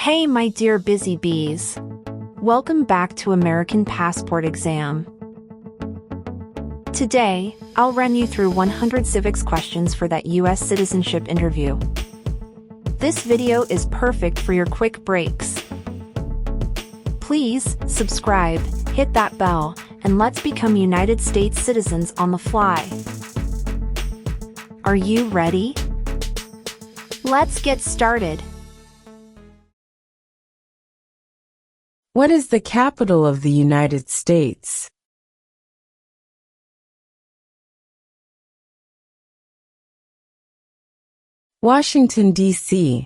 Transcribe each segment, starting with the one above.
Hey, my dear busy bees. Welcome back to American Passport Exam. Today, I'll run you through 100 civics questions for that U.S. citizenship interview. This video is perfect for your quick breaks. Please, subscribe, hit that bell, and let's become United States citizens on the fly. Are you ready? Let's get started. What is the capital of the United States? Washington, D.C.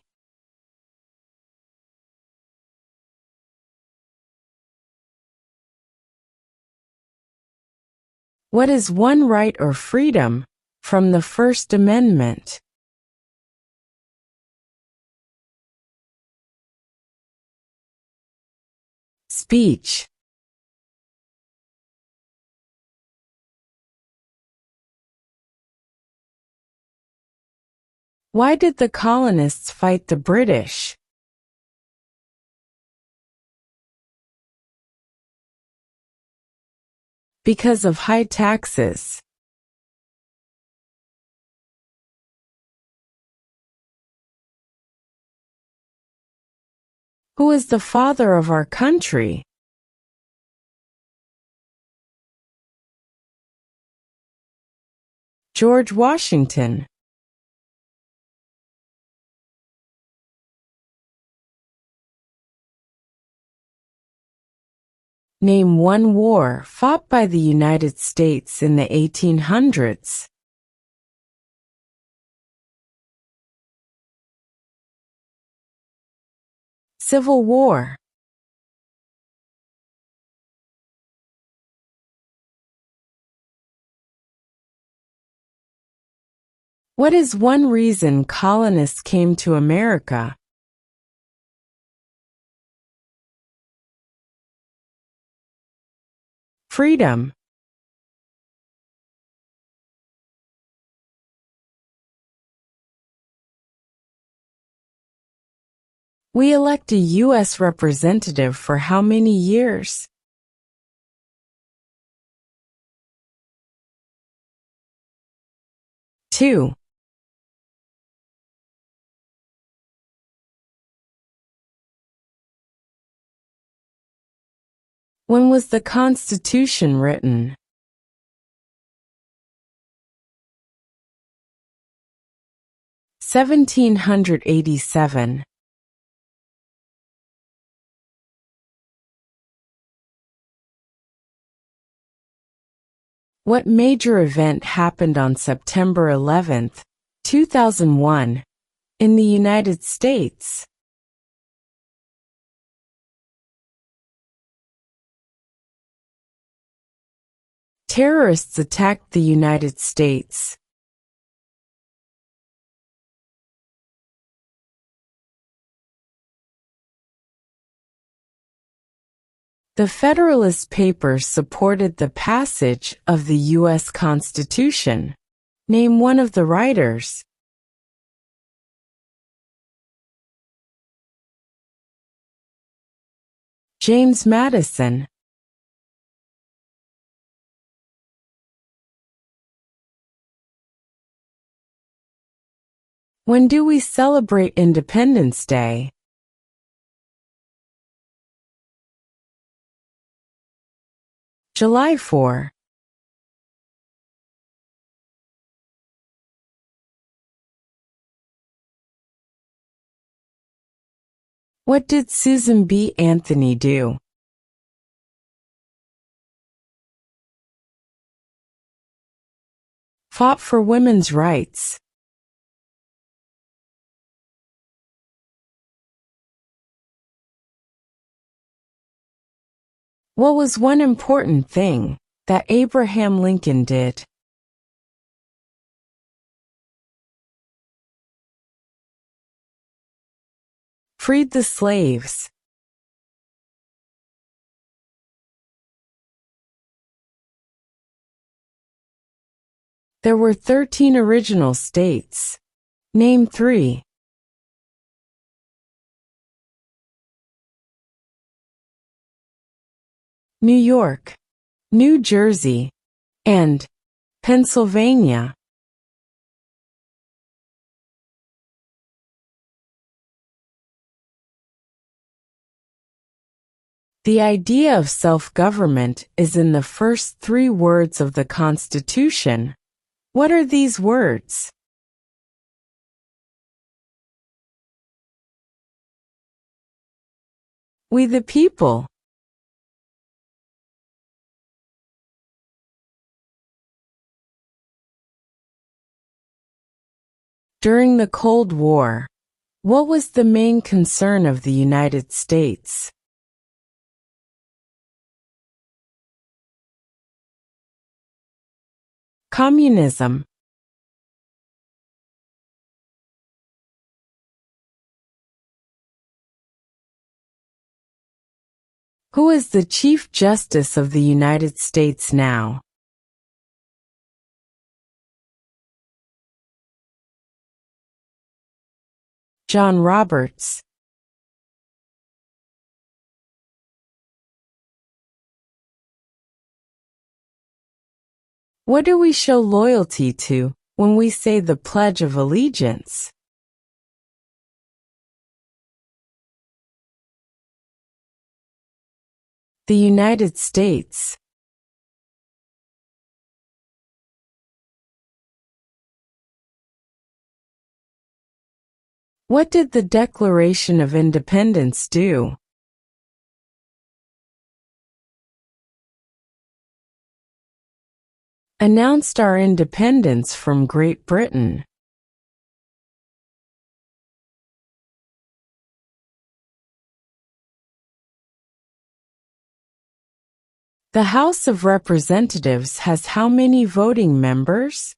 What is one right or freedom from the First Amendment? Speech. Why did the colonists fight the British? Because of high taxes. Who is the father of our country? George Washington. Name one war fought by the United States in the 1800s. Civil War. What is one reason colonists came to America? Freedom. We elect a U.S. representative for how many years? 2. When was the Constitution written? (1787). What major event happened on September 11, 2001, in the United States? Terrorists attacked the United States. The Federalist Papers supported the passage of the U.S. Constitution. Name one of the writers. James Madison. When do we celebrate Independence Day? July 4. What did Susan B. Anthony do? Fought for women's rights. What was one important thing that Abraham Lincoln did? Freed the slaves. There were 13 original states. Name 3. New York, New Jersey, and Pennsylvania. The idea of self-government is in the first 3 words of the Constitution. What are these words? We the people. During the Cold War, what was the main concern of the United States? Communism. Who is the Chief Justice of the United States now? John Roberts. What do we show loyalty to when we say the Pledge of Allegiance? The United States. What did the Declaration of Independence do? Announced our independence from Great Britain. The House of Representatives has how many voting members?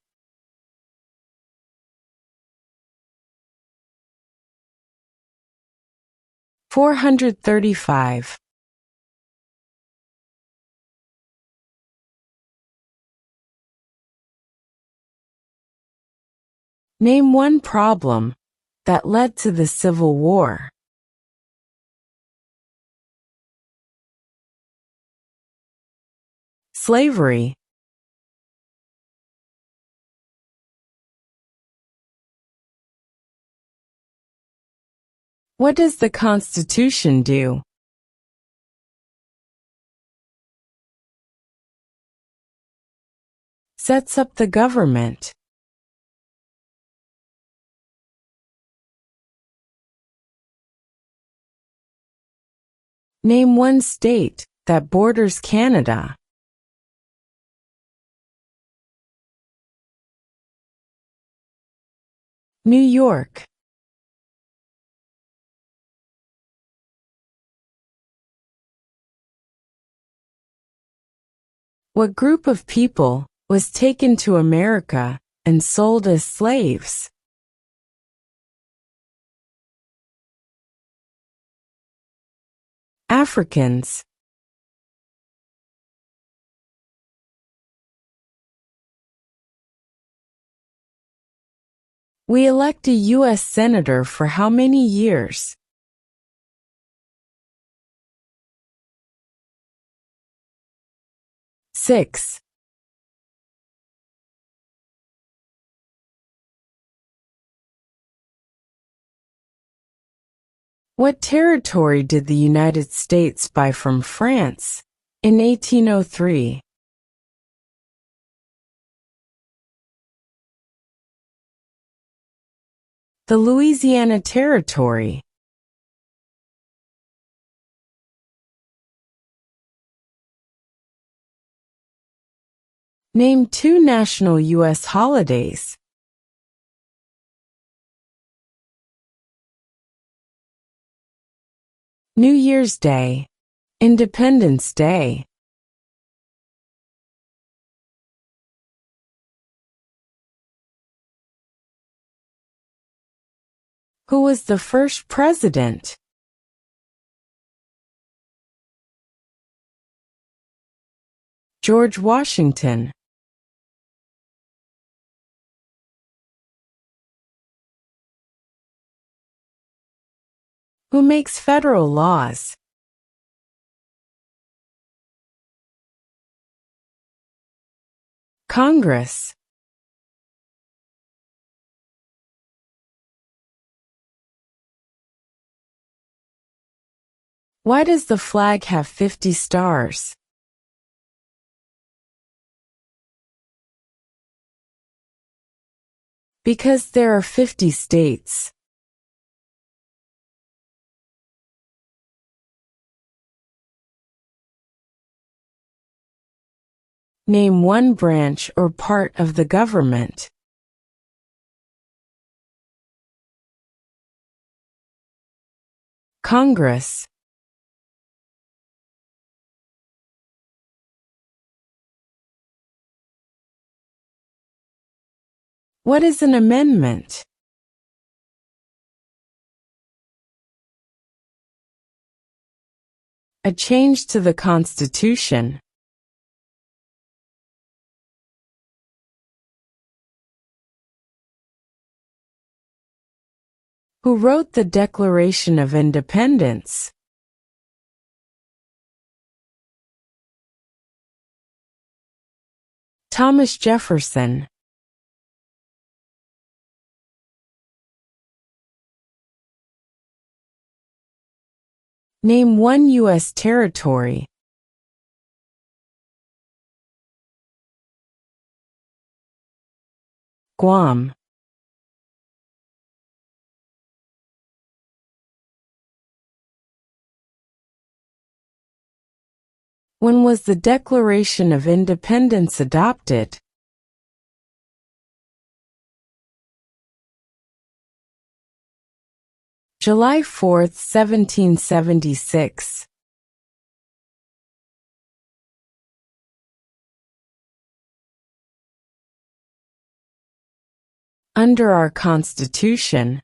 (435). Name one problem that led to the Civil War. Slavery. What does the Constitution do? Sets up the government. Name one state that borders Canada. New York. What group of people was taken to America and sold as slaves? Africans. We elect a U.S. Senator for how many years? 6. What territory did the United States buy from France in 1803? The Louisiana Territory. Name 2 national U.S. holidays. New Year's Day, Independence Day. Who was the first president? George Washington. Who makes federal laws? Congress. Why does the flag have 50 stars? Because there are 50 states. Name one branch or part of the government. Congress. What is an amendment? A change to the Constitution. Who wrote the Declaration of Independence? Thomas Jefferson. Name one U.S. territory. Guam. When was the Declaration of Independence adopted? July 4, 1776. Under our Constitution,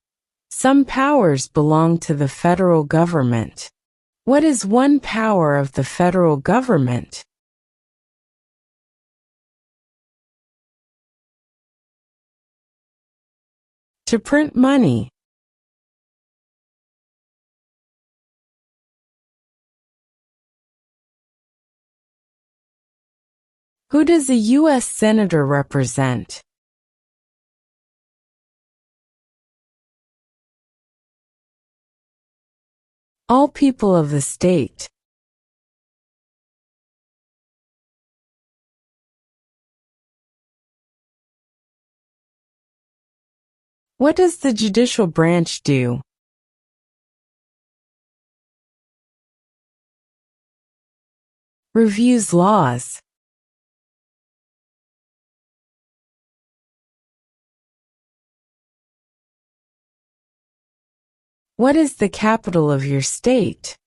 some powers belong to the federal government. What is one power of the federal government? To print money. Who does a U.S. Senator represent? All people of the state. What does the judicial branch do? Reviews laws. What is the capital of your state?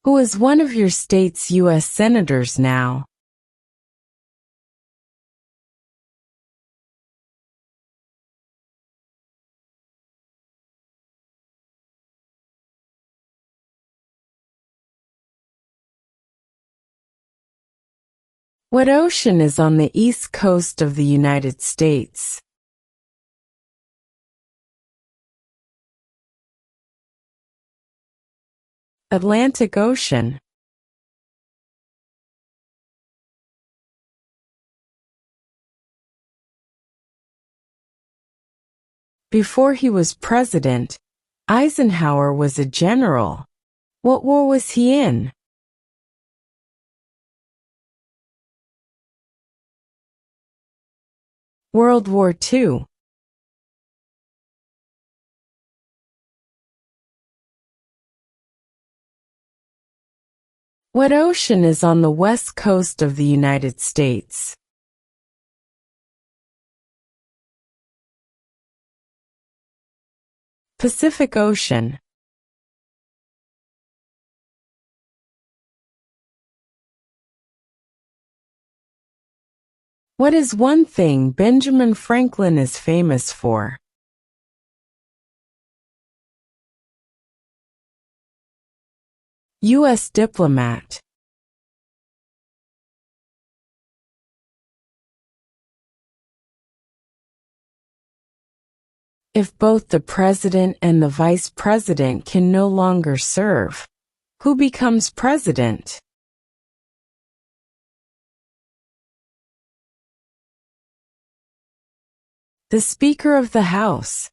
Who is one of your state's U.S. senators now? What ocean is on the east coast of the United States? Atlantic Ocean. Before he was president, Eisenhower was a general. What war was he in? World War II. What ocean is on the west coast of the United States? Pacific Ocean. What is one thing Benjamin Franklin is famous for? U.S. diplomat. If both the president and the vice president can no longer serve, who becomes president? The Speaker of the House.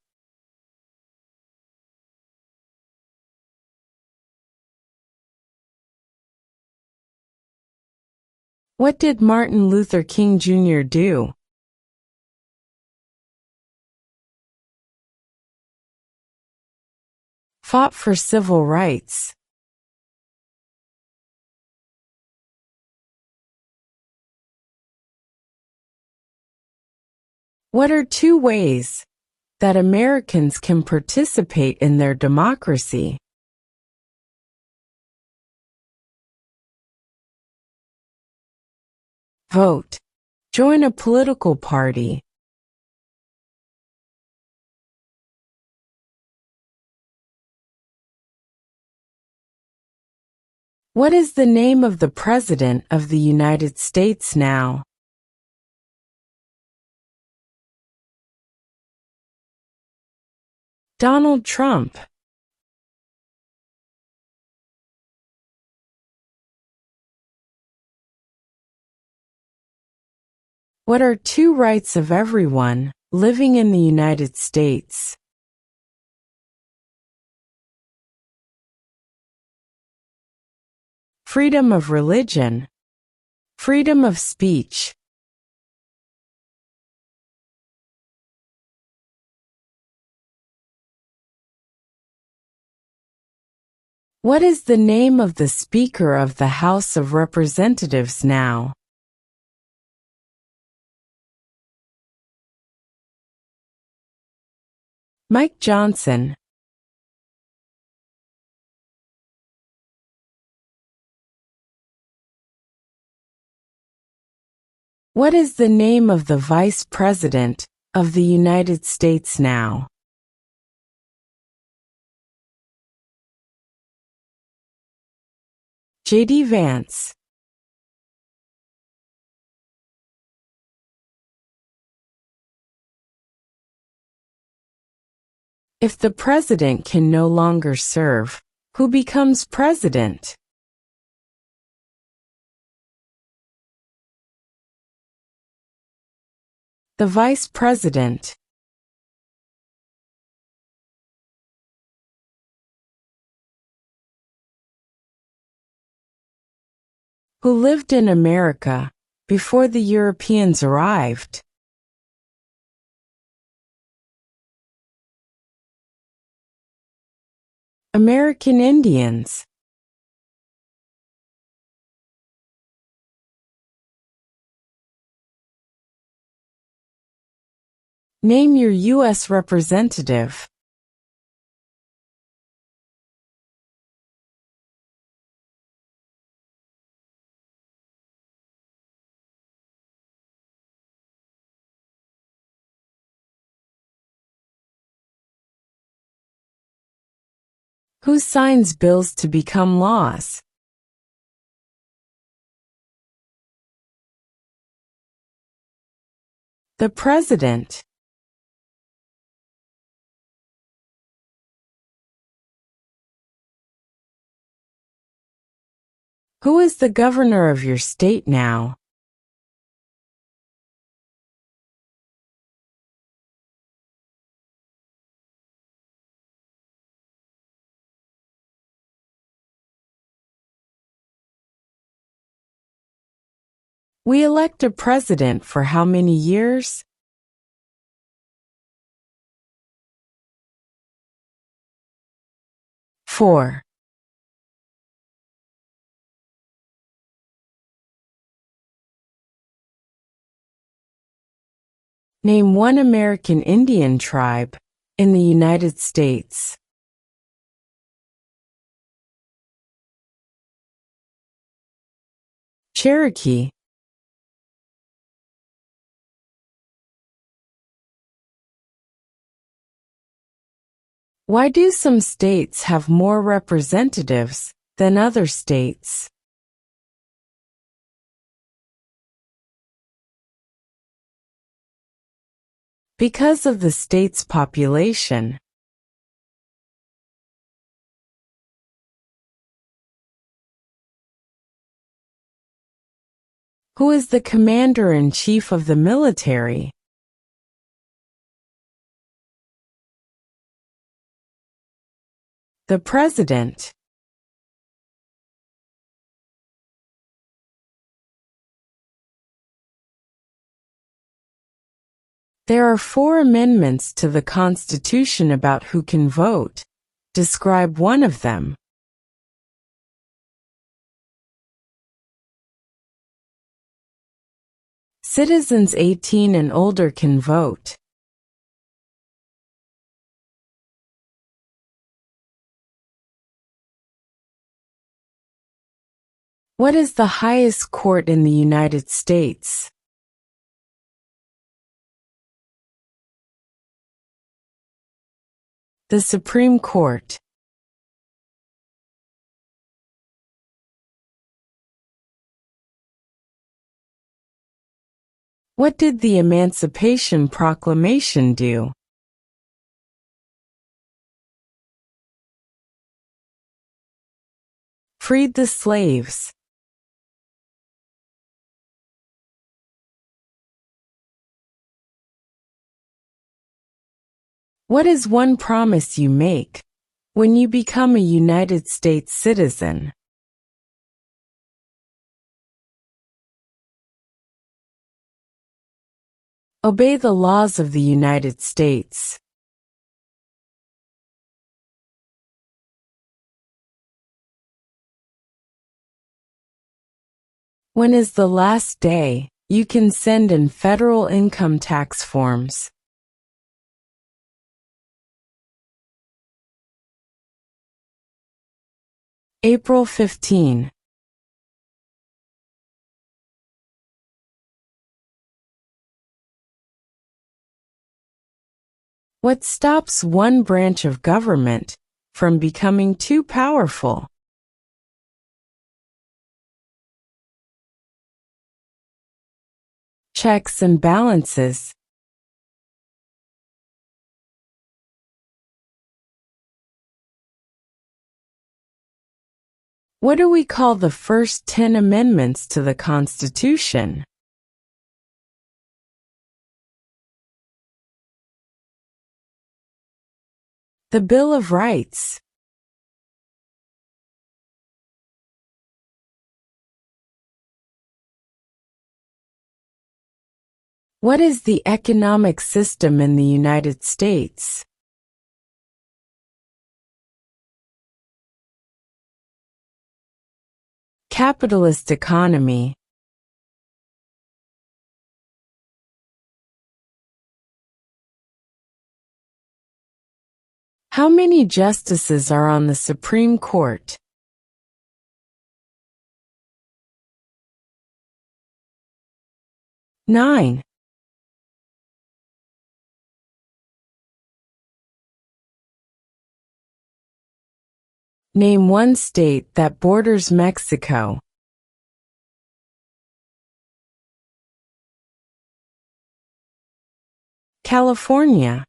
What did Martin Luther King Jr. do? Fought for civil rights. What are two ways that Americans can participate in their democracy? Vote. Join a political party. What is the name of the President of the United States now? Donald Trump. What are two rights of everyone living in the United States? Freedom of religion. Freedom of speech. What is the name of the Speaker of the House of Representatives now? Mike Johnson. What is the name of the Vice President of the United States now? J.D. Vance. If the president can no longer serve, who becomes president? The vice president. Who lived in America before the Europeans arrived? American Indians. Name your U.S. representative. Who signs bills to become laws? The president. Who is the governor of your state now? We elect a president for how many years? Four. Name one American Indian tribe in the United States. Cherokee. Why do some states have more representatives than other states? Because of the state's population. Who is the commander-in-chief of the military? The president. There are 4 amendments to the Constitution about who can vote. Describe one of them. Citizens 18 and older can vote. What is the highest court in the United States? The Supreme Court. What did the Emancipation Proclamation do? Freed the slaves. What is one promise you make when you become a United States citizen? Obey the laws of the United States. When is the last day you can send in federal income tax forms? April 15. What stops one branch of government from becoming too powerful? Checks and balances. What do we call the first 10 amendments to the Constitution? The Bill of Rights. What is the economic system in the United States? Capitalist economy. How many justices are on the Supreme Court? 9. Name one state that borders Mexico. California.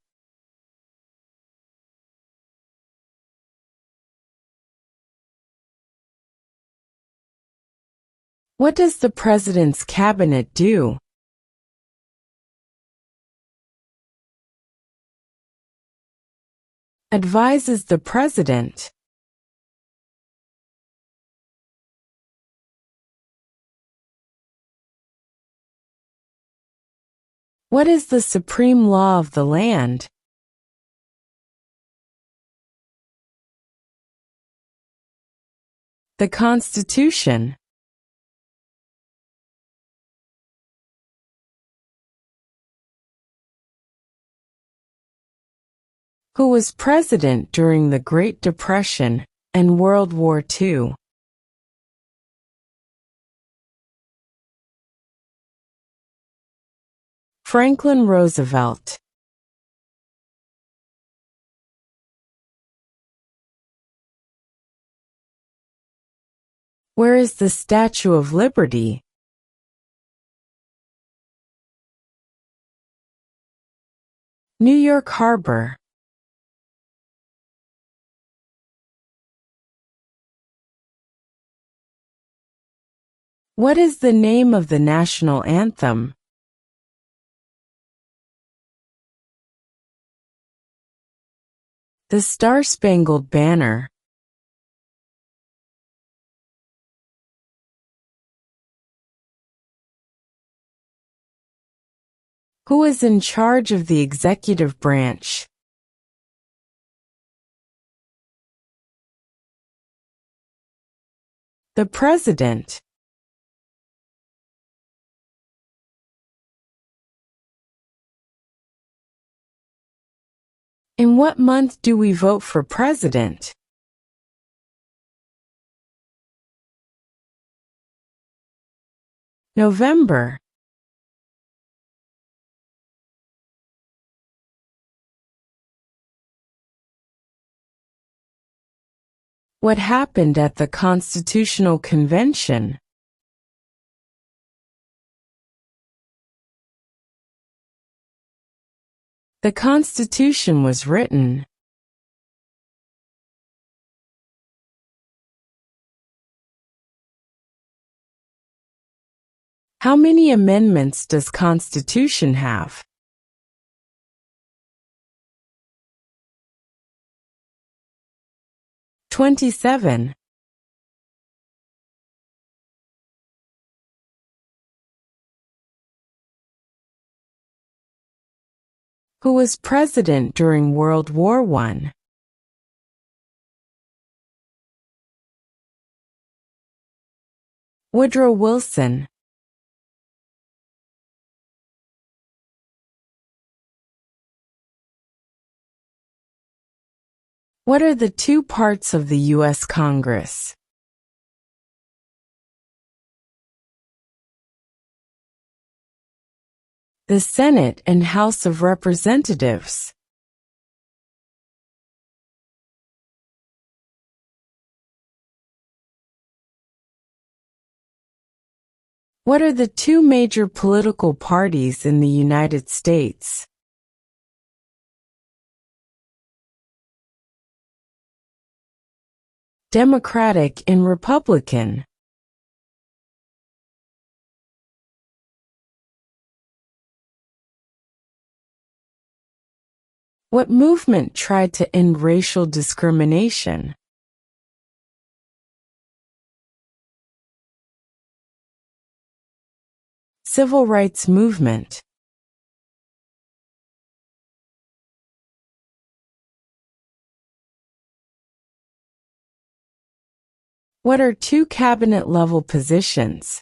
What does the President's cabinet do? Advises the President. What is the supreme law of the land? The Constitution. Who was president during the Great Depression and World War II? Franklin Roosevelt. Where is the Statue of Liberty? New York Harbor. What is the name of the national anthem? The Star-Spangled Banner. Who is in charge of the executive branch? The President. In what month do we vote for president? November. What happened at the Constitutional Convention? The Constitution was written. How many amendments does Constitution have? 27. Who was president during World War I? Woodrow Wilson. What are the two parts of the U.S. Congress? The Senate and House of Representatives. What are the two major political parties in the United States? Democratic and Republican. What movement tried to end racial discrimination? Civil rights movement. What are two cabinet-level positions?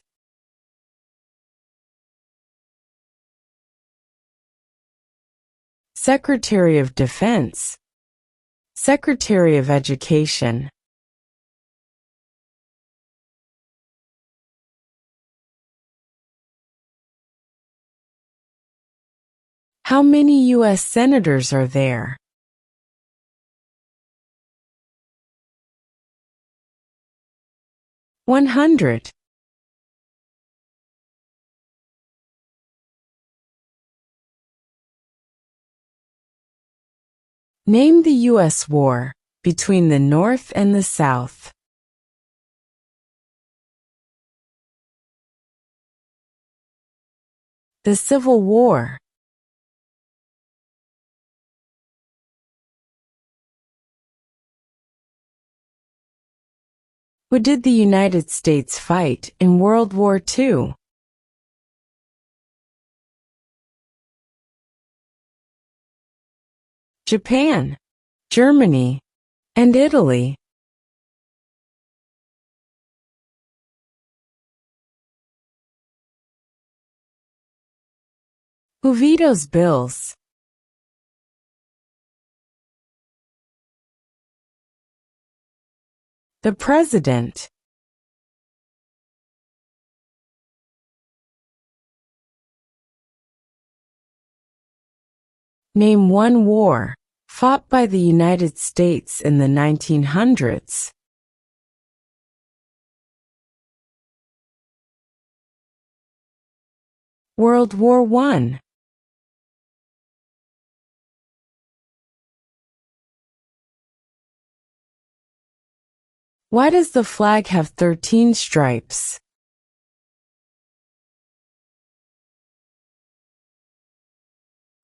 Secretary of Defense. Secretary of Education. How many U.S. senators are there? 100. Name the U.S. war between the North and the South. The Civil War. Who did the United States fight in World War II? Japan, Germany, and Italy. Who vetoes bills? The President. Name one war fought by the United States in the 1900s. World War I. Why does the flag have 13 stripes?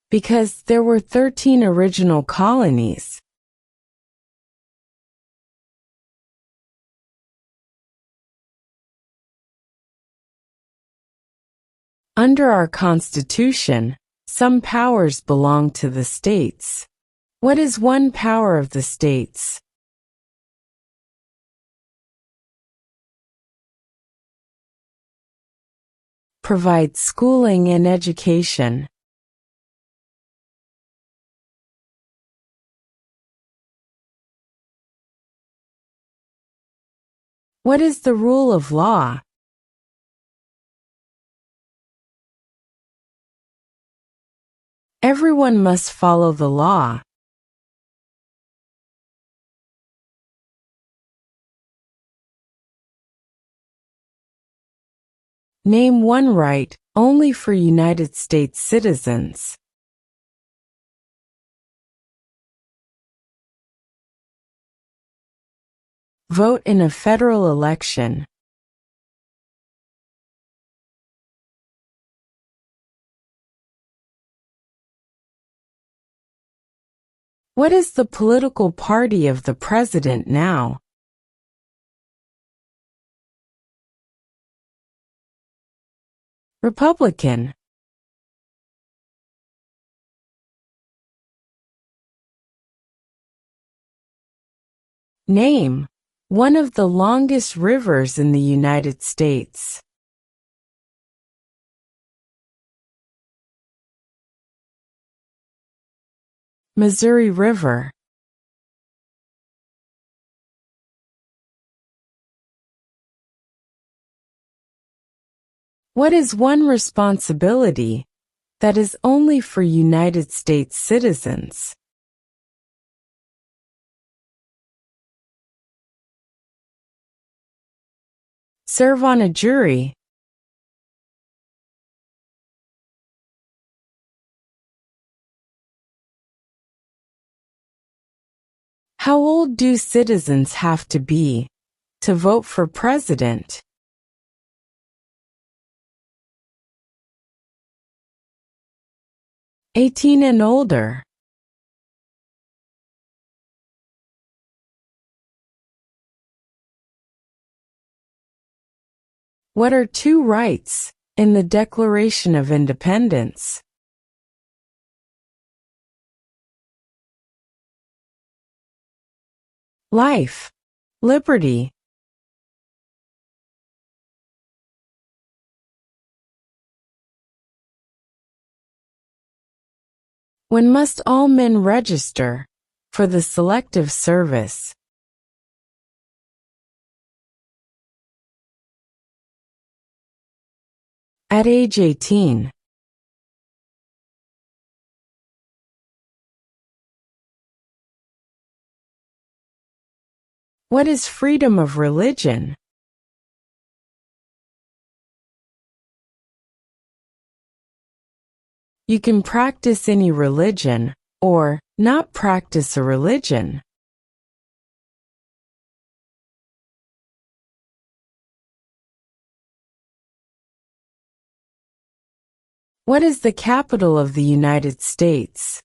Because there were 13 original colonies. Under our Constitution, some powers belong to the states. What is one power of the states? Provide schooling and education. What is the rule of law? Everyone must follow the law. Name one right, only for United States citizens. Vote in a federal election. What is the political party of the president now? Republican. Name one of the longest rivers in the United States. Missouri River. What is one responsibility that is only for United States citizens? Serve on a jury. How old do citizens have to be to vote for president? 18 and older. What are two rights in the Declaration of Independence? Life, liberty. When must all men register for the Selective Service? At age 18. What is freedom of religion? You can practice any religion, or not practice a religion. What is the capital of the United States?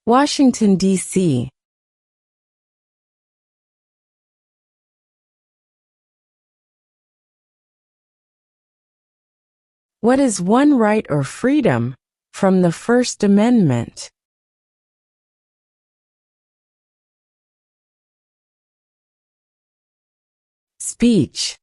Washington, D.C. What is one right or freedom from the First Amendment? Speech.